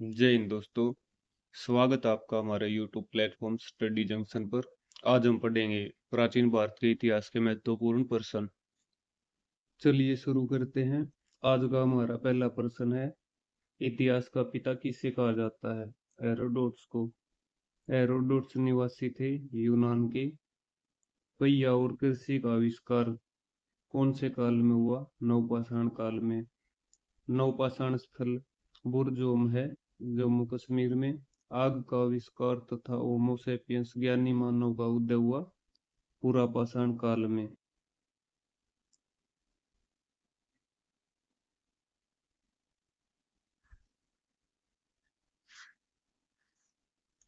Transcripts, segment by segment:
जय हिंद दोस्तों। स्वागत है आपका हमारे यूट्यूब प्लेटफॉर्म स्टडी जंक्शन पर। आज हम पढ़ेंगे प्राचीन भारत के इतिहास के महत्वपूर्ण प्रश्न। चलिए शुरू करते हैं। आज का हमारा पहला प्रश्न है, इतिहास का पिता किसे कहा जाता है? हेरोडोट्स को। हेरोडोट्स निवासी थे यूनान के। पहिया और कृषि का आविष्कार कौन से काल में हुआ? नवपाषाण काल में। नवपाषाण स्थल बुरजोम है जम्मू कश्मीर में। आग का आविष्कार तथा होमो सेपियंस ज्ञानी मानव का उदय हुआ पुरापाषाण काल में।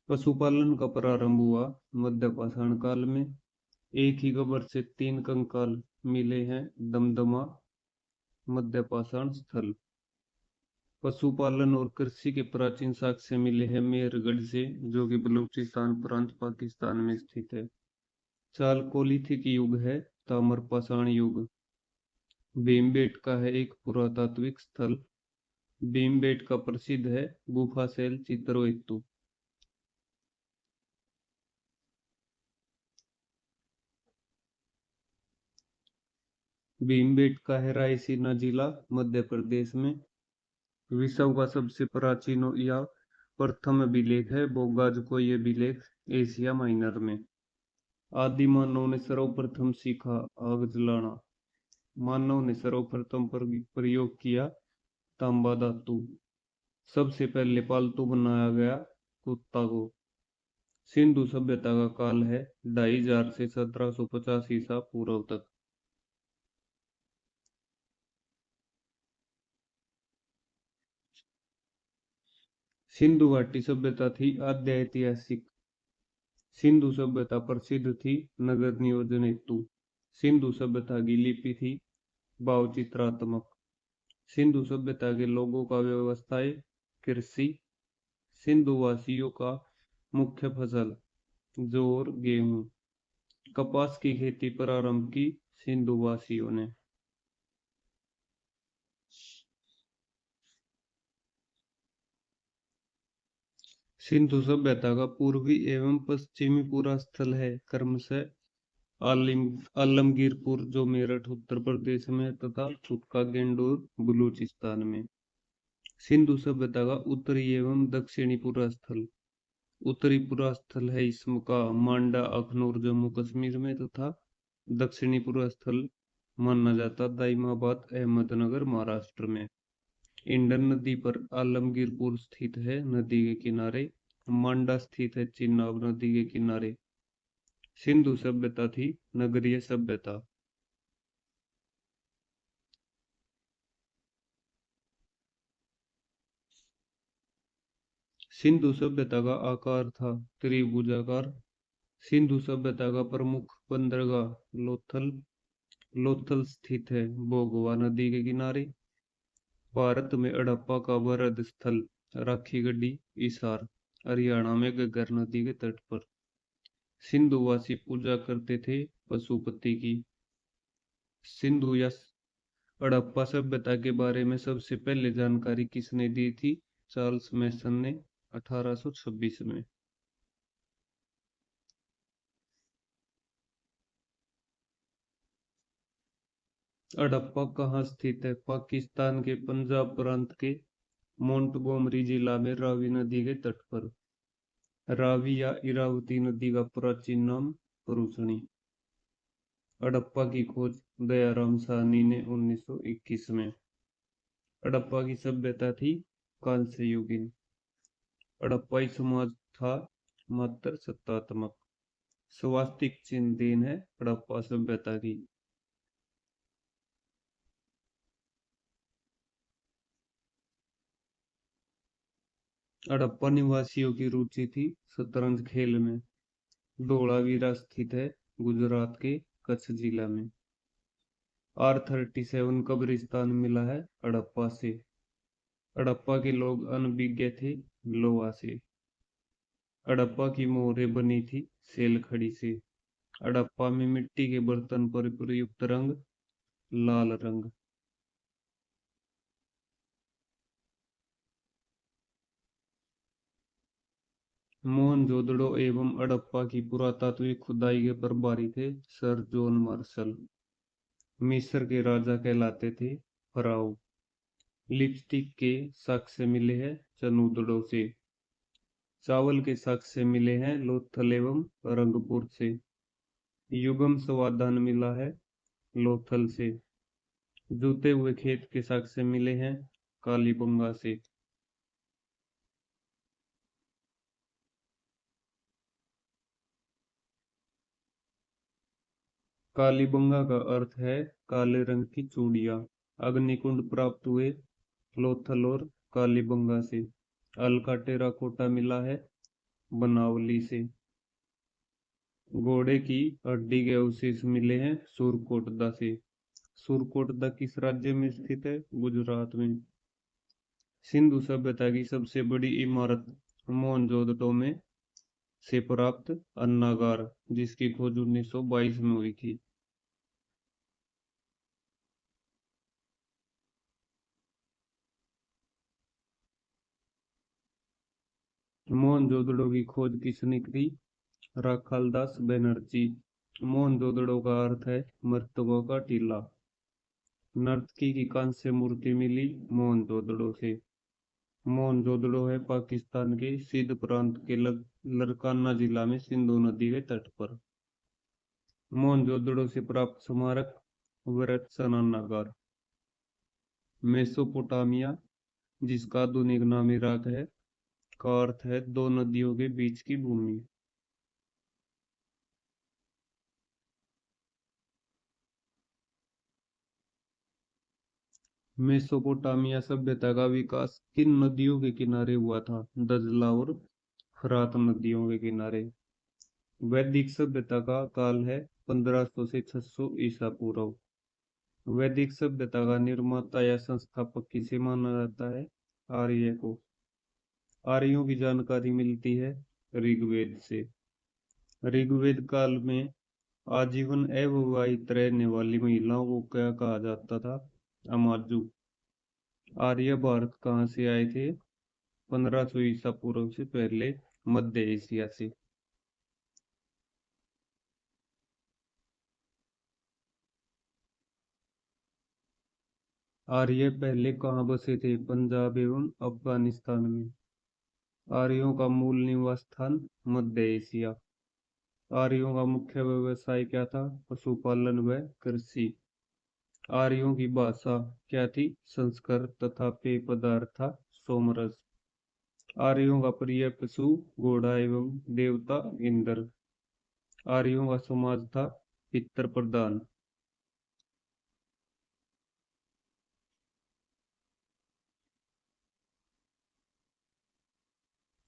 पशुपालन का प्रारंभ हुआ मध्यपाषाण काल में। एक ही कब्र से 3 कंकाल मिले हैं दमदमा मध्यपाषाण स्थल। पशुपालन और कृषि के प्राचीन साक्ष्य मिले हैं मेरगढ़ से, जो कि बलूचिस्तान प्रांत पाकिस्तान में स्थित है। चालकोलिथिक युग है ताम्रपाषाण युग। भीमबेटका है एक पुरातात्विक स्थल। भीमबेटका प्रसिद्ध है गुफा शैल चित्रों हेतु। भीमबेटका है रायसीना जिला मध्य प्रदेश में। विश्व का सबसे प्राचीन या प्रथम अभिलेख है बोगाज को ये अभिलेख एशिया माइनर में। आदि मानव ने सर्वप्रथम सीखा आग जलाना। मानव ने सर्वप्रथम प्रयोग किया तांबा धातु। सबसे पहले पालतू बनाया गया कुत्ता को। सिंधु सभ्यता का काल है 2500 से 1750 ईसा पूर्व तक। सिंधु घाटी सभ्यता थी आद्य ऐतिहासिक। सिंधु सभ्यता प्रसिद्ध थी नगर नियोजन हेतु। सिंधु सभ्यता की लिपि थी भावचित्रात्मक। सिंधु सभ्यता के लोगों का व्यवसाय कृषि। सिंधु वासियों का मुख्य फसल जौ और गेहूं। कपास की खेती प्रारंभ की सिंधु वासियों ने। सिंधु सभ्यता का पूर्वी एवं पश्चिमी पूरा स्थल है क्रमशः आलमगीरपुर, जो मेरठ उत्तर प्रदेश में है, तथा चुटका गेंडोर बलूचिस्तान में। सिंधु सभ्यता का उत्तरी एवं दक्षिणी पूरा स्थल। उत्तरी पूरा स्थल है इसका मांडा अखनूर जम्मू कश्मीर में, तथा दक्षिणी पूरा स्थल माना जाता दाइमाबाद अहमदनगर महाराष्ट्र में। इंडन नदी पर आलमगीरपुर स्थित है नदी के किनारे। मांडा स्थित है चिनाब नदी के किनारे। सिंधु सभ्यता थी नगरीय सभ्यता। सिंधु सभ्यता का आकार था त्रिभुजाकार। सिंधु सभ्यता का प्रमुख बंदरगाह लोथल लोथल स्थित है भोगवा नदी के किनारे। भारत में हड़प्पा का वृहद स्थल राखी गढ़ी हिसार हरियाणा में घग्गर नदी के तट पर। सिंधुवासी पूजा करते थे पशुपति की। सिंधु या हड़प्पा सभ्यता के बारे में सबसे पहले जानकारी किसने दी थी? चार्ल्स मैसन ने 1826 में। हड़प्पा कहाँ स्थित है? पाकिस्तान के पंजाब प्रांत के मोंटगोमरी जिला में रावी नदी के तट पर। रावी या इरावती नदी का प्राचीन नाम परूसणी। हड़प्पा की खोज दयाराम साहनी ने 1921 में। हड़प्पा की सभ्यता थी कांस्य युगीन। हड़प्पाई समाज था मात्र सत्तात्मक। स्वास्तिक चिन्ह देन है हड़प्पा सभ्यता की। हड़प्पा निवासियों की रुचि थी शतरंज खेल में। धोलावीरा स्थित है गुजरात के कच्छ जिला में। R37 कब्रिस्तान मिला है हड़प्पा से। हड़प्पा के लोग अनभिज्ञ थे लोहा से। हड़प्पा की मोहरें बनी थी सेल खड़ी से। हड़प्पा में मिट्टी के बर्तन पर प्रयुक्त रंग लाल रंग। मोहनजोदड़ो एवं हड़प्पा की पुरातात्विक खुदाई के प्रभारी थे सर जॉन मार्शल। मिस्र के राजा कहलाते थे फराओ। लिपस्टिक के साक्ष्य मिले हैं चनूदड़ों से। चावल के साक्ष्य मिले हैं लोथल एवं रंगपुर से। युगम समाधान मिला है लोथल से। जूते हुए खेत के साक्ष्य मिले हैं कालीबंगा से। कालीबंगा का अर्थ है काले रंग की चूड़ियां। अग्निकुंड प्राप्त हुए लोथल और कालीबंगा से। अलका टेराकोटा मिला है बनावली से। घोड़े की हड्डी के अवशेष मिले हैं सुरकोटदा से। सुरकोटदा किस राज्य में स्थित है? गुजरात में। सिंधु सभ्यता की सबसे बड़ी इमारत मोहनजोदड़ो में से प्राप्त अन्नागार, जिसकी खोज 1922 में हुई थी। मोहनजोदड़ो की खोज किसने की? राखालदास बनर्जी। मोहनजोदड़ो का अर्थ है मर्तकों का टीला। नर्तकी की कांस्य मूर्ति मिली मोहनजोदड़ो से। मोहनजोदड़ो है पाकिस्तान के सिंध प्रांत के लरकाना जिला में सिंधु नदी के तट पर। मोहनजोदड़ो से प्राप्त स्मारक वृत स्नानागार। मेसोपोटामिया, जिसका आधुनिक नाम इराक है, का अर्थ है दो नदियों के बीच की भूमि। मेसोपोटामिया सभ्यता का विकास किन नदियों के किनारे हुआ था? दजला और फरात नदियों के किनारे। वैदिक सभ्यता का काल है 1500 से 600 ईसा पूर्व। वैदिक सभ्यता का निर्माता या संस्थापक किसे माना जाता है? आर्य को। आर्यों की जानकारी मिलती है ऋग्वेद से। ऋग्वेद काल में आजीवन अविवाहित रहने वाली महिलाओं को क्या कहा जाता था? अमाजु। आर्य भारत कहाँ से आए थे? 1500 ईसा पूर्व से पहले मध्य एशिया से। आर्य पहले कहाँ बसे थे? पंजाब एवं अफगानिस्तान में। आर्यों का मूल निवास स्थान मध्य एशिया। आर्यों का मुख्य व्यवसाय क्या था? पशुपालन व कृषि। आर्यों की भाषा क्या थी? संस्कृत तथा पेय पदार्थ था सोमरस। आर्यों का प्रिय पशु घोड़ा एवं देवता इंद्र। आर्यों का समाज था पितृ प्रधान।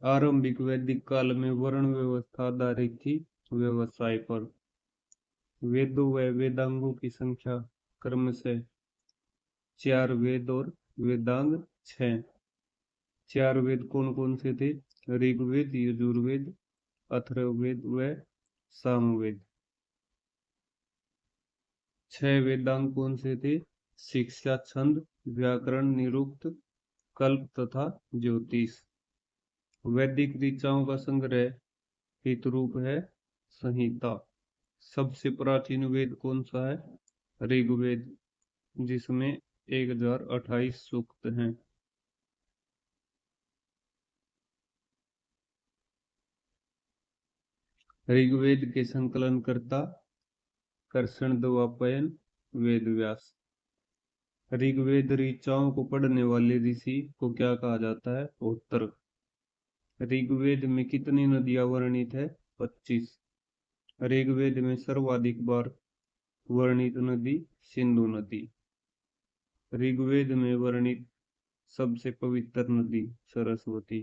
आरंभिक वैदिक काल में वर्ण व्यवस्था आधारित थी व्यवसाय पर। वेदों व वेदांगों की संख्या क्रमशः 4 वेद और वेदांग 6। 4 वेद कौन कौन से थे? ऋग्वेद, यजुर्वेद, अथर्ववेद व सामवेद। 6 वेदांग कौन से थे? शिक्षा, छंद, व्याकरण, निरुक्त, कल्प तथा ज्योतिष। वैदिक ऋचाओं का संग्रह हितरूप है संहिता। सबसे प्राचीन वेद कौन सा है? ऋग्वेद, जिसमें 1028 सूक्त हैं। ऋग्वेद के संकलन कर्ता कृष्णद्वैपायन वेदव्यास। ऋग्वेद ऋचाओं को पढ़ने वाले ऋषि को क्या कहा जाता है? होत्र। ऋग्वेद में कितनी नदियां वर्णित है? 25। ऋग्वेद में सर्वाधिक बार वर्णित नदी सिंधु नदी। ऋग्वेद में वर्णित सबसे पवित्र नदी सरस्वती।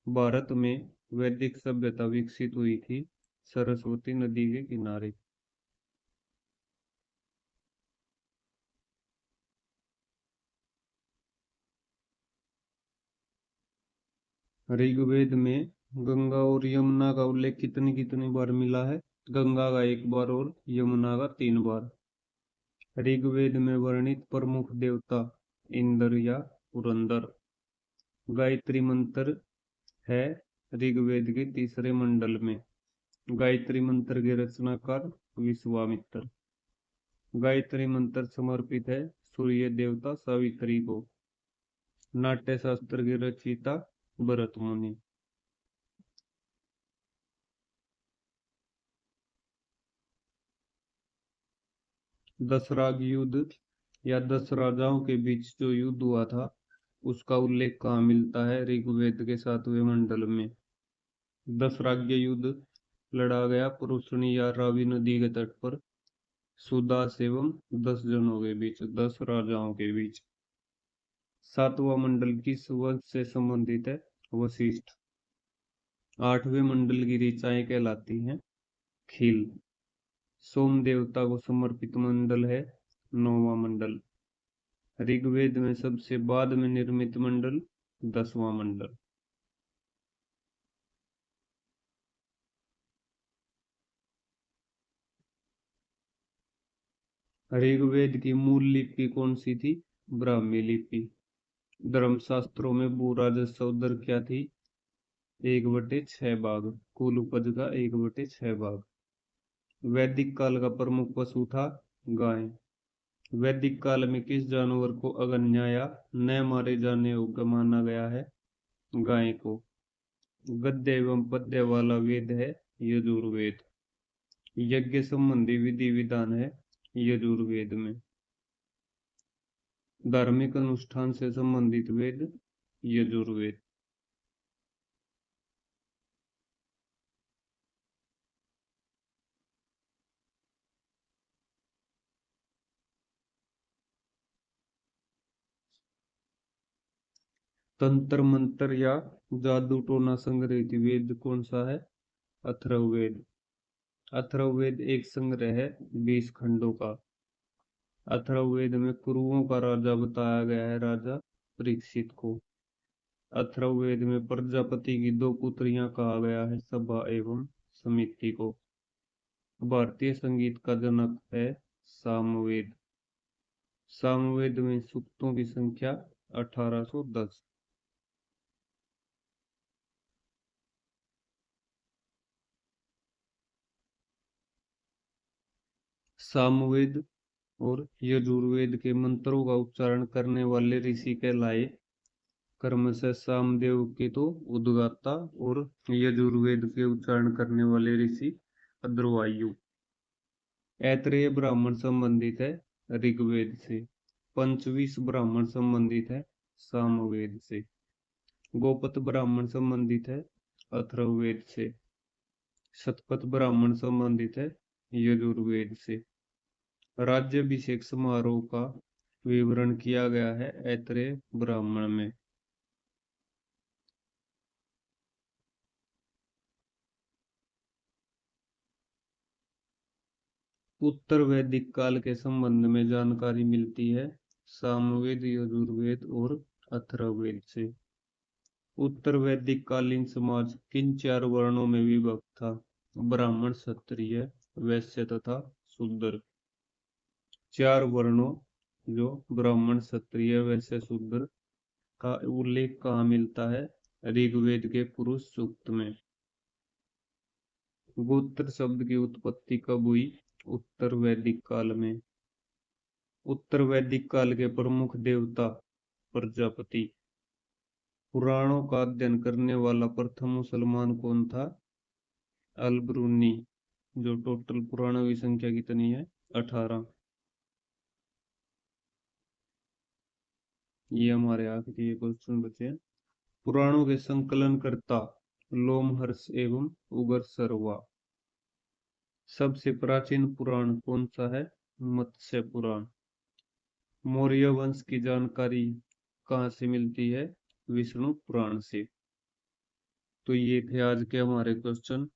भारत में वैदिक सभ्यता विकसित हुई थी सरस्वती नदी के किनारे। ऋग्वेद में गंगा और यमुना का उल्लेख कितनी कितनी बार मिला है? गंगा का 1 बार और यमुना का 3 बार। ऋग्वेद में वर्णित प्रमुख देवता इंद्र या पुरंदर। गायत्री मंत्र है ऋग्वेद के तीसरे मंडल में। गायत्री मंत्र के रचनाकार विश्वामित्र। गायत्री मंत्र समर्पित है सूर्य देवता सावित्री को। नाट्य शास्त्र के रचयिता भरत मुनि। दशराग युद्ध या 10 राजाओं के बीच जो युद्ध हुआ था उसका उल्लेख कहाँ मिलता है? ऋग्वेद के 7वें मंडल में। दशराग्य युद्ध लड़ा गया पुरुषनी या रावी नदी के तट पर सुदास एवं 10 जनों के बीच, 10 राजाओं के बीच। 7वां मंडल किस वंश से संबंधित है? वशिष्ठ। 8वें मंडल की ऋचाएं कहलाती हैं खील। सोम देवता को समर्पित मंडल है 9वां मंडल। ऋग्वेद में सबसे बाद में निर्मित मंडल 10वां मंडल। ऋग्वेद की मूल लिपि कौन सी थी? ब्राह्मी लिपि। धर्मशास्त्रों में भू राजस्व दर क्या थी? 1/6 भाग। कुल उपज का 1/6 भाग। वैदिक काल का प्रमुख पशु था गाय। वैदिक काल में किस जानवर को अगन्य या न मारे जाने योग्य माना गया है? गाय को। गद्य एवं पद्य वाला वेद है यजुर्वेद। यज्ञ संबंधी विधि विधान है यजुर्वेद में। धार्मिक अनुष्ठान से संबंधित वेद यजुर्वेद। तंत्र मंत्र या जादू टोना संग्रहित वेद कौन सा है? अथर्ववेद। अथर्ववेद एक संग्रह है 20 खंडों का। अथर्ववेद में कुरुओं का राजा बताया गया है राजा परीक्षित को। अथर्ववेद में प्रजापति की 2 पुत्रियां कहा गया है सभा एवं समिति को। भारतीय संगीत का जनक है सामवेद। सामवेद में सूक्तों की संख्या 1810। सामवेद और यजुर्वेद के मंत्रों का उच्चारण करने वाले ऋषि कहलाए कर्म से सामदेव के तो उद्गाता और यजुर्वेद के उच्चारण करने वाले ऋषि अद्रवायु। ऐत्रेय ब्राह्मण संबंधित है ऋग्वेद से। पंचविश ब्राह्मण संबंधित है सामवेद से। गोपत ब्राह्मण संबंधित है अथर्ववेद से। शतपथ ब्राह्मण संबंधित है यजुर्वेद से। राज्याभिषेक समारोह का विवरण किया गया है ऐत्रेय ब्राह्मण में। उत्तर वैदिक काल के संबंध में जानकारी मिलती है सामवेद, यजुर्वेद और अथर्ववेद से। उत्तर वैदिक कालीन समाज किन 4 वर्णों में विभक्त था? ब्राह्मण, क्षत्रिय, वैश्य तथा शूद्र। 4 वर्णों जो ब्राह्मण, क्षत्रिय, वैश्य, शूद्र का उल्लेख कहाँ मिलता है? ऋग्वेद के पुरुष सूक्त में। गोत्र शब्द की उत्पत्ति कब हुई? उत्तर वैदिक काल में। उत्तर वैदिक काल के प्रमुख देवता प्रजापति। पुराणों का अध्ययन करने वाला प्रथम मुसलमान कौन था? अल-ब्रूनी। जो टोटल पुराणों की संख्या कितनी है? 18। ये हमारे आखिरी क्वेश्चन बचे हैं। पुराणों के संकलन करता लोमहर्ष एवं उगरसरवा। सबसे प्राचीन पुराण कौन सा है? मत्स्य पुराण। मौर्य वंश की जानकारी कहाँ से मिलती है? विष्णु पुराण से। तो ये थे आज के हमारे क्वेश्चन।